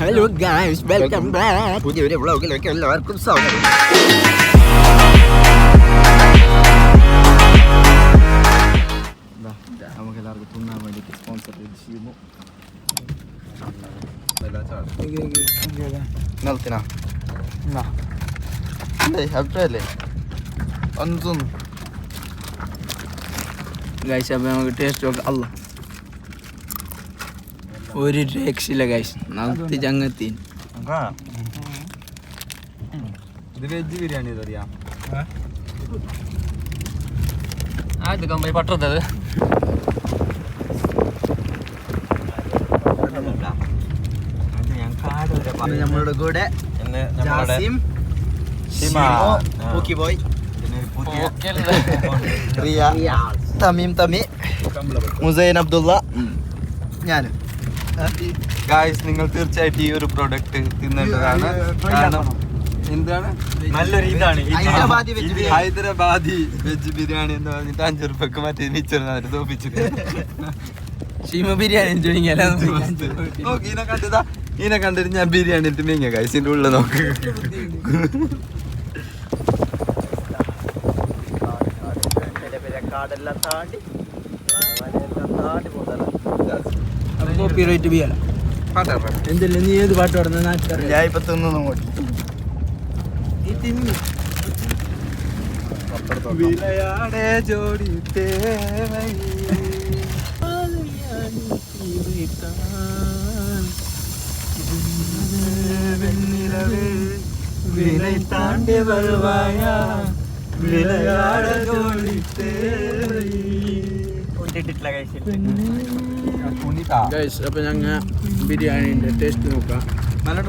Hello guys, welcome back. പുതിയൊരു വ്ളോഗിലേക്ക് എല്ലാവർക്കും സ്വാഗതം. നമുക്ക് എല്ലാവർക്കും തിന്നാൻ വേണ്ടിയിട്ട് സ്പോൺസർ ചെയ്ത് ഷീമു നിലത്തിനാ അഭിപ്രായല്ലേ ഒന്ന് തിന്നു ഗൈസ്. അപ്പം നമുക്ക് ടേസ്റ്റ് നോക്കാം. അല്ല ഒരു രക്ഷയില്ല ഗൈസ്, നത്തി ചങ്ങത്തി. ഇത് വെജ് ബിരിയാണി അറിയാം. ഇത് കമ്പനി പട്ടത് നമ്മളുടെ കൂടെ ജാസിം, പൂക്കി ബോയ്, റിയ, തമീം തമി, മുസൈൻ അബ്ദുള്ള, ഞാൻ. ഗായ്സ്, നിങ്ങൾ തീർച്ചയായിട്ടും ഈ ഒരു പ്രൊഡക്റ്റ് തിന്നേണ്ടതാണ്. കാരണം എന്താണ് നല്ലൊരു ഇതാണ് ഹൈദരാബാദി വെജ് ബിരിയാണി എന്ന് പറഞ്ഞിട്ട് 5 രൂപക്ക് മറ്റേ മിച്ചർ തോപ്പിച്ചത് ഷീമ ബിരിയാണി ഇതിനെ കണ്ടിട്ട് ഞാൻ ബിരിയാണി എടുത്ത് മേങ്ങിയ ഗായ്സ്. ഇതിന്റെ ഉള്ളിൽ നോക്ക്. എന്തെല്ലാം നീ ഏത് പാട്ട് പാടുന്ന ഞാൻ ഇപ്പൊ തിന്നു വിളയാടേ ജോഡി വിളை താണ്ടി വരുവായ വിളയാട ജോഡി ഗൈസ്. അപ്പൊ ഞങ്ങ ബിരിയാണിന്റെ ടേസ്റ്റ് നോക്കാം. നല്ല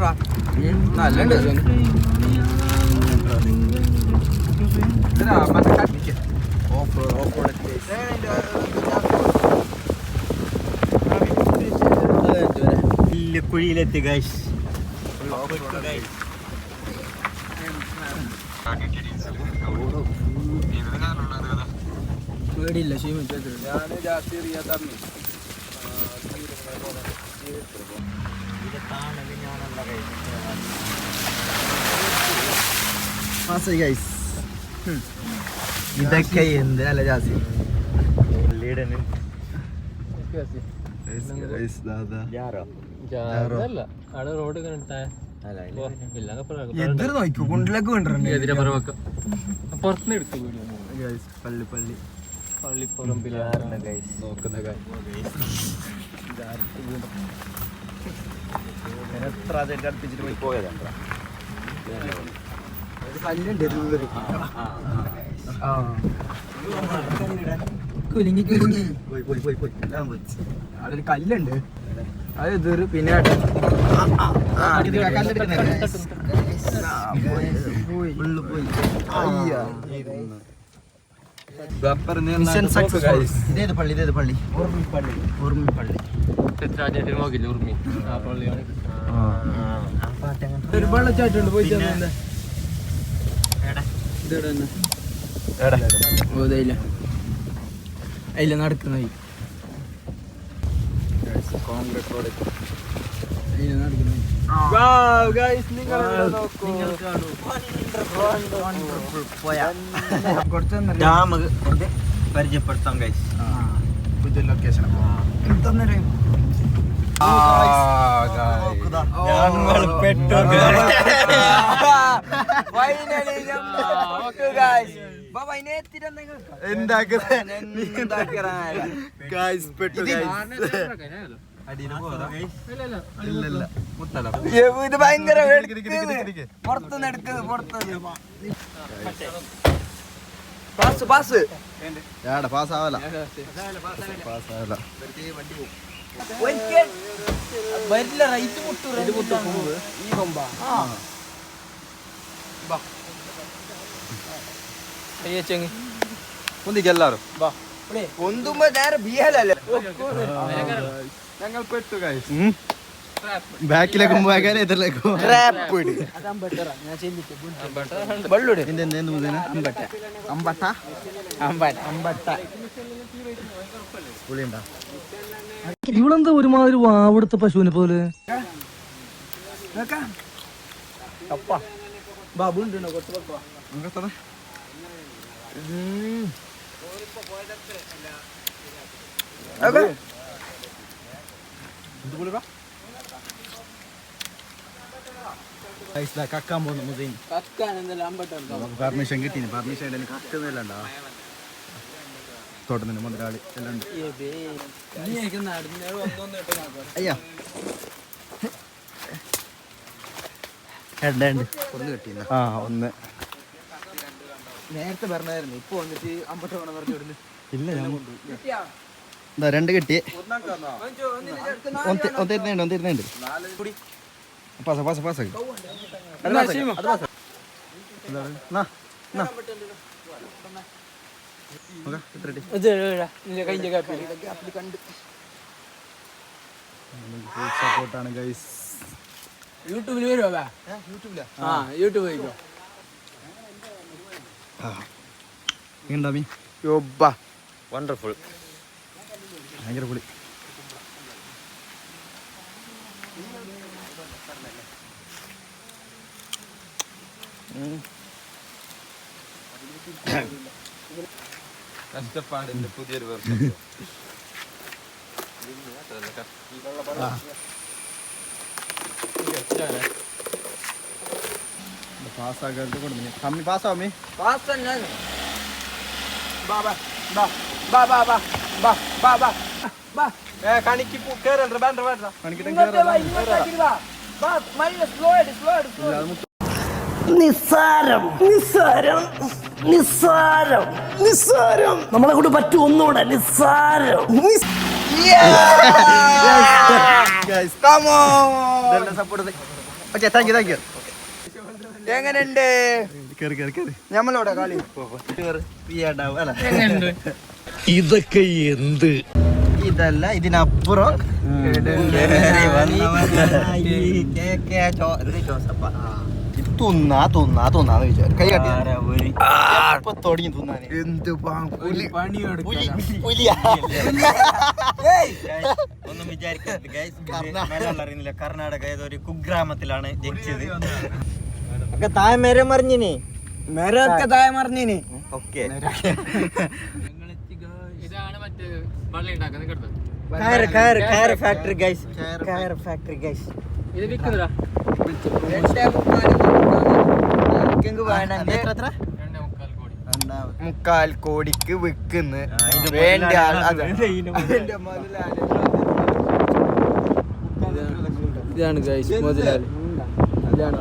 കുഴിയിലെത്തി ഗൈസ്. പേടിയില്ല ഷീമ. ഞാന് ജാസ്തി തമ്മി ഇതൊക്കെ എന്ത് നല്ല ജാസി. റോഡ് എതിർ നോക്കൂ, കുണ്ടിലേക്ക് കൊണ്ടുവരണ്ട. പുറത്തുനിന്ന് എടുത്തു പള്ളി പള്ളി പള്ളിപ്പുറമ്പിലാണ് നോക്കുന്ന എത്ര അതെടുത്ത് അടുപ്പിച്ചിട്ട് പോയി പോയതാ. കുലുങ്ങി കുലുങ്ങി അവിടെ ഒരു കല്ലുണ്ട്, അത് എതിർ. പിന്നെ ഇതേത് പള്ളി? ഇതേത് പള്ളി? ഓർമ്മിപ്പള്ളി. ഓർമ്മിപ്പള്ളി ഉർമി ആ പള്ളിയാണ്. ഒരു വെള്ളച്ചാട്ടുണ്ട് പോയി. അതില നടക്കുന്ന കോൺക്രീറ്റ് റോഡ് പരിചയപ്പെടുത്താം ഗൈസ്. പുതിയ ലൊക്കേഷൻ ഇത് ഭയങ്കര പുറത്തുനിന്ന് എടുക്കുന്നത്. പുറത്തുനിന്ന് പാസ് പാസ് പാസ്സാവല വരില്ല. റൈറ്റ് മുട്ടു ഈ കൊമ്പ എല്ലാരും ഒന്നുമ്പോ നേരെ ബിഹലല്ലേ. ഞങ്ങൾ പെട്ടു ഗൈസ്. ബാക്കിലേക്ക് എതിരിലേക്കും ഇവളെന്താ ഒരുമാതിരി വാവെടുത്ത പശുവിനെ പോലെ? ബാബു ഉണ്ട് കുറച്ച് വെക്കുക കക്കാൻ പോകുന്നു മുസൈൻ കക്കാൻ എന്തെല്ലാം അമ്പട്ടുണ്ടോ പെർമിഷൻ കിട്ടീന് പെർമിഷൻ കക്കുന്നില്ല ഉണ്ടോ തോട്ടത്തിന് മുതലാളി എല്ലാം ഉണ്ട് അയ്യോ ഒന്ന് കിട്ടിയില്ല ആ ഒന്ന് നേരത്തെ പറഞ്ഞായിരുന്നു ഇപ്പൊ വന്നിട്ട് അമ്പട്ട് വേണം പറഞ്ഞു വിടുന്നു ഇല്ല ഞാൻ എന്താ രണ്ട് കിട്ടി ഒന്നിരുന്നുണ്ട് പാസ പാസ പാസ സപ്പോർട്ടാണ് ഗൈസ് യൂട്യൂബിൽ വരുവാ യൂട്യൂബിലാ ആ യൂട്യൂബ് വയ്ക്കോ എങ്ങനെയുണ്ടാ മീ വണ്ടർഫുൾ ഭയങ്കര പൊളി കഷ്ടപ്പാടിന്റെ പുതിയൊരു വെർഷൻ പാസ്സാക്കാത്ത കൊടുത്തു കമ്മി പാസ്സാവമ്മി പാസ് തന്നെ ബാ ബാ ബാ ബാ ബാ ബാ ബാ ബാ ബാ ബാ കണിക്ക് കേറണ്ട വേണ്ട വേണ്ട നിസ്സാരം നിസ്സാരം നിസ്സാരം നിസ്സാരം നമ്മളെ കൊണ്ട് പറ്റും ഒന്നുകൂടെ നിസ്സാരം സപ്പോർട്ട് ഓക്കെ താങ്ക് യു എങ്ങനെയുണ്ട് കയറി കയറി കയറി ഞമ്മളോടെ കളി ഇതൊക്കെ എന്ത് ഇതല്ല ഇതിനപ്പുറം തിന്നാന്ന് വിചാരിച്ചു കൈ കട്ടി തുടങ്ങി തിന്നാന് എന്ത് ഒന്നും വിചാരിക്കരുത് കർണാടക ഏതൊരു കുഗ്രാമത്തിലാണ് ജനിച്ചത് ഒക്കെ താഴെ മരം മറിഞ്ഞിനി മരമൊക്കെ താഴെ മറിഞ്ഞിനി ഓക്കെ ഇതാണ് മറ്റേ വള്ളി ഉണ്ടാക്കുന്നത് കേട്ടോ കയർ ഫാക്ടറി ഗൈസ് കയർ ഫാക്ടറി ഗൈസ് ഇത് വിൽക്കുന്നില്ല എത്ര 3.25 കോടിക്ക് വിൽക്കുന്നു വേണ്ട ഇതാണ് ഗൈസ് മുതലാളി ഇതാണ്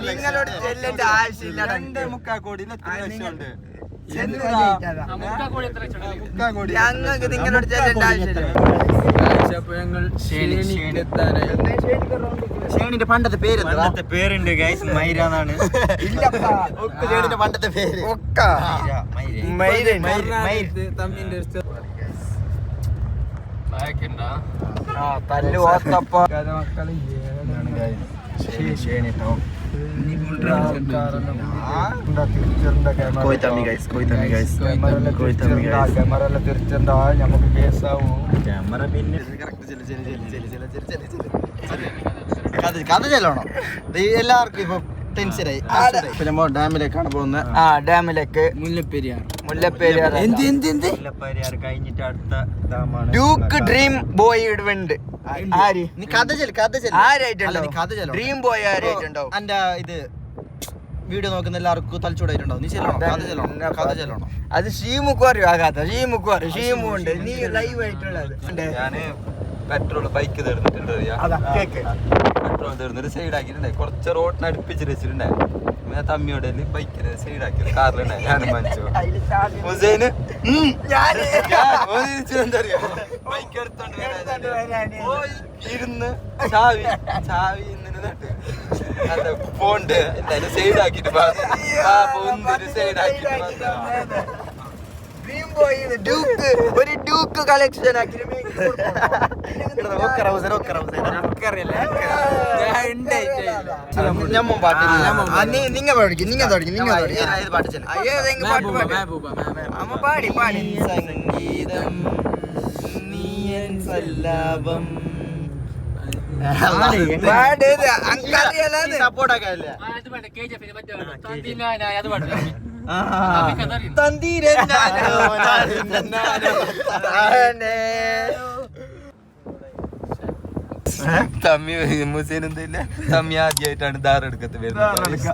നിങ്ങളോട് ചെല്ലേണ്ട ആവശ്യമില്ല 2.25 കോടി ലക്ഷമുണ്ട് ഞങ്ങൾക്ക് നിങ്ങളോട് ചെല്ലേണ്ട ആവശ്യമില്ല ഷേണിന്റെ പണ്ടത്തെ പേര് പണ്ടത്തെ പേരുണ്ട് ഗൈസ് മൈര എന്നാണ് ഷേണിന്റെ പണ്ടത്തെ പേര് തല്ല് ഓർത്തപ്പോ തിരിച്ചെന്താ നമുക്ക് കേസാവും ക്യാമറ പിന്നെ കഥ ചെല്ലണോ എല്ലാവർക്കും ഇപ്പൊ ടെൻഷനായി ഇപ്പൊ നമ്മ ഡാമിലേക്കാണ് പോകുന്നത് ആ ഡാമിലേക്ക് മുല്ലപ്പെരിയാർ എന്ത് മുല്ലപ്പെരിയാർ കഴിഞ്ഞിട്ട് അടുത്ത ഡാമാണ് ഡ്യൂക്ക് ഡ്രീം ബോയ് ഇടുന്നുണ്ട് ആര് നീ കഥ ചെല്ല് ആരായിട്ടുണ്ടോ നീ കഥ ചെല്ലണം ഡ്രീം ബോയ് ആരായിട്ടുണ്ടോ എന്റെ ഇത് വീഡിയോ നോക്കുന്ന എല്ലാവർക്കും തലച്ചൂടായിട്ടുണ്ടോ നീ ചെല്ലണം കഥ ചെല്ലണം അത് ഷീമുക്കും അറിയും ആ കഥ ഷീമുക്കും അറിയും ഷീമും ഉണ്ട് നീ ലൈവ് ആയിട്ടുള്ളത് ഞാന് പെട്രോൾ ബൈക്ക് തീർന്നിട്ടുണ്ട് പെട്രോൾ തീർന്നിട്ട് സൈഡ് ആക്കിയിട്ടുണ്ടായി കുറച്ച് റോഡിന് അടുപ്പിച്ച് വെച്ചിട്ടുണ്ടായി തമ്മിയോടെ ബൈക്കിന് സൈഡ് ആക്കി കാറിലുണ്ടായി ഞാനും മനസ്സു ഹുസൈന് ബൈക്ക് എടുത്തോണ്ട് ഇരുന്ന് ചാവി നട്ട് പോണ്ട് എന്തായാലും സൈഡ് ആക്കിട്ട് സൈഡ് ആക്കിട്ട് ഡ്യൂക്ക് ഒരു ഡ്യൂക്ക് കളക്ഷൻ ആക്കി നിങ്ങൾ പാടി സംഗീതം സല്ലാപം സപ്പോർട്ടാക്കല്ലേ അത് വേണ്ട KGF ന് മറ്റേ തന്തിനാനായ അത് വേണ്ട തമ്മി മുസൈൻ എന്തില്ല തമ്മി ആദ്യമായിട്ടാണ് ധാറെടുക്കത്ത് വരുന്നത്.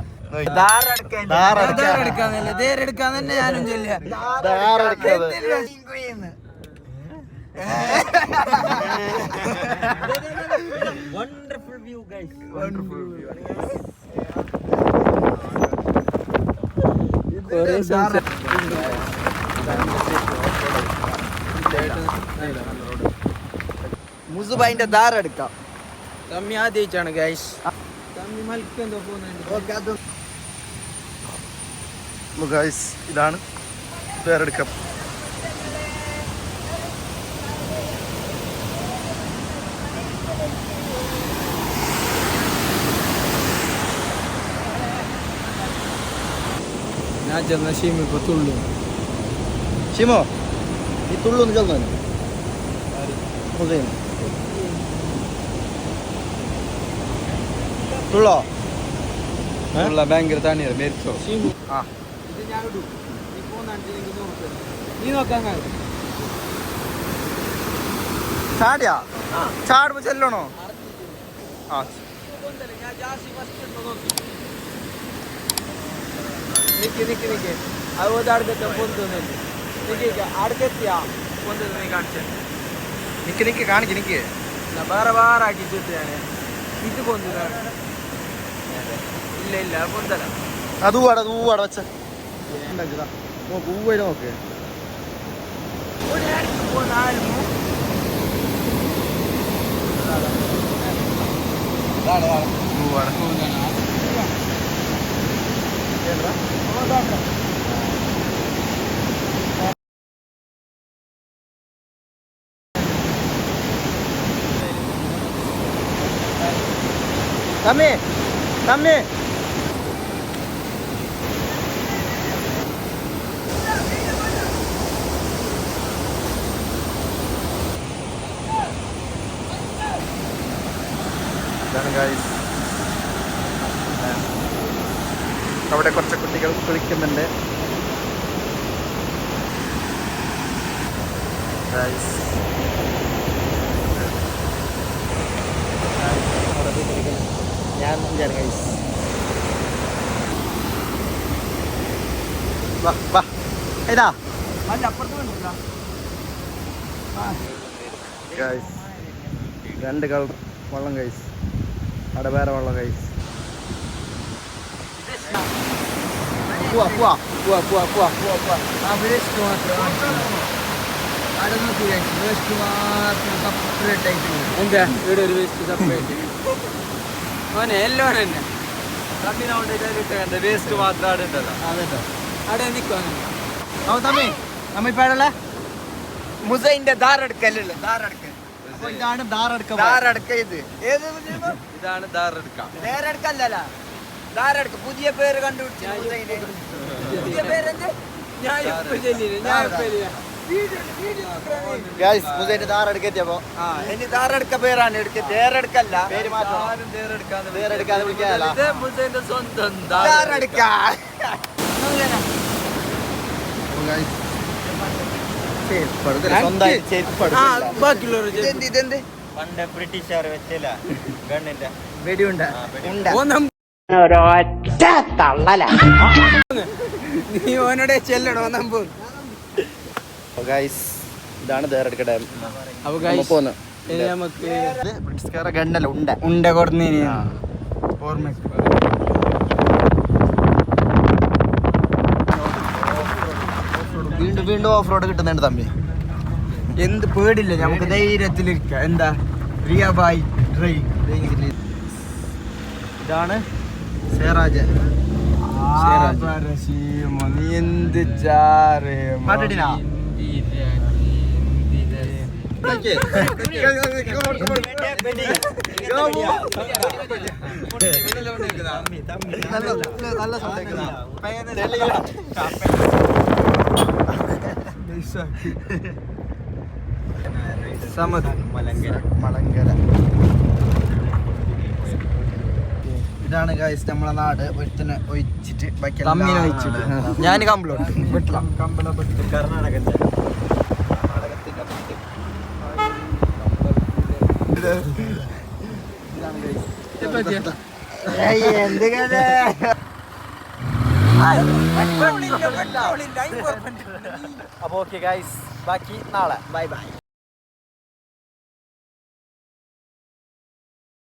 തന്നെ ഞാനും ചൊല്ലിയ Wonderful view, guys. മുസുബൈന്റെ ധാരെടുക്കാം. തമ്മി ആദ്യമായിട്ടാണ് ഗൈസ്. ഇതാണ് ധാരെടുക്കാം. ഞാൻ ചെന്ന ഷീമി ഇപ്പൊ തുള്ളു. ഷിമോ ഈ തുള്ളൊന്ന് ചെന്നു മുസൈൻ തുള്ളോ ഭയങ്കര തണിയാണ് മേരിച്ചോ. ഷീമു ഇത് ഞാൻ ഇടും. നീ പോന്നില്ലെങ്കിൽ നോക്കാം. നീ നോക്കാൻ ചാടിയാ ചാടുമ്പോ ചെല്ലണോ? ഞാൻ ജാസി ഫസ്റ്റ് നോക്കി. നിക്ക് അതുപോലെ അടുത്ത പൊന്തുന്നില്ല. നിക്ക് അടുത്തെത്തിയാ പൊന്തുന്ന നീ കാണിച്ചേ. നിക്ക് കാണിക്ക് നിക്ക്. വേറെ ആക്കിച്ചിട്ട് ഞാൻ ഇത് പൊന്തില്ല. ഇല്ല പൊന്തല. അതൂടെ വെച്ച നോക്ക് ഊവയില് നോക്ക്. തമ്മി അവിടെ കുറച്ച് കുട്ടികൾ കുളിക്കുന്നുണ്ട്. ഞാൻ ഇതാ അല്ല അപ്പുറത്ത് വേണ്ട. രണ്ട് കളർ വെള്ളം കൈസ്. അവിടെ വേറെ വെള്ളം കൈസ്. പോവാ. ആ വേസ്റ്റ് മാത്രം അവിടെ നോക്കി വേസ്റ്റ് മാത്രം സെപ്പറേറ്റ് ആയിട്ട്. എന്താ ഇവിടെ ഒരു വേസ്റ്റ് സെപ്പറേറ്റ് ഓനെ എല്ലാം തന്നെ വേസ്റ്റ് മാത്രം അവിടെ ഉണ്ടല്ലോ. അതെട്ടോ അവിടെ നിൽക്കും അങ്ങനെ. നമ്മിപ്പഴല്ലേ മുസൈന്റെ ധാറെടുക്കല്ലോ. ഇതാണ് ധാറെടുക്ക. ഇത് ഏത് ഇതാണ് ധാറെടുക്കാം. ധാറെടുക്കല്ല ധാറെടുക്ക. പുതിയ പേര് കണ്ടുപിടിച്ചു മുസൈന്റെ. പുതിയ പേരെന്ത്? മുസൈന്റെ ധാറെടുക്കോ. ഇനി ധാറെടുക്ക പേരാണ് എടുക്കുക. തേരെടുക്കല്ല. പേര് മാറ്റം. തേരെടുക്കാതെ വിളിക്കാല്ല. മുസൈന്റെ സ്വന്തം ധാറെടുക്ക. ഇതെന്ത് പണ്ട് ബ്രിട്ടീഷുകാർ വെച്ചില്ല ഗണ്ണിന്റെ വെടിയുണ്ട നീ ഓനോടെ ചെല്ലണോ നമ്പൂ. ഇതാണ് ധാരെടുക്ക ഡാം. പോന്ന് നമുക്ക് ബ്രിട്ടീഷുകാരെ ഗണ്ണല്ല ഉണ്ട കൊടുന്നീനി ഓർമ്മ. വീണ്ടും ഓഫ് റോഡ് കിട്ടുന്നുണ്ട് തമ്മി. എന്ത് പേടില്ല, നമുക്ക് ധൈര്യത്തിലിരിക്കാം. എന്താ റിയ ബായ് ഡ്രൈവ്. ഇതാണ് സേറാജ്. നീ എന്ത് ചാറ് പാട്ടിടിനാ? നല്ല മലങ്കര. ഇതാണ് ഗൈസ് നമ്മളെ നാട്. ഒരുത്തിനെ ഒഴിച്ചിട്ട് ബാക്കി ഞാൻ കമ്പലോട്ട് വിട്ടലാം. കർണാടകത്തെ എന്ത് കഥ. അപ്പോൾ ഓക്കെ ഗൈസ്, ബാക്കി നാളെ. Bye bye.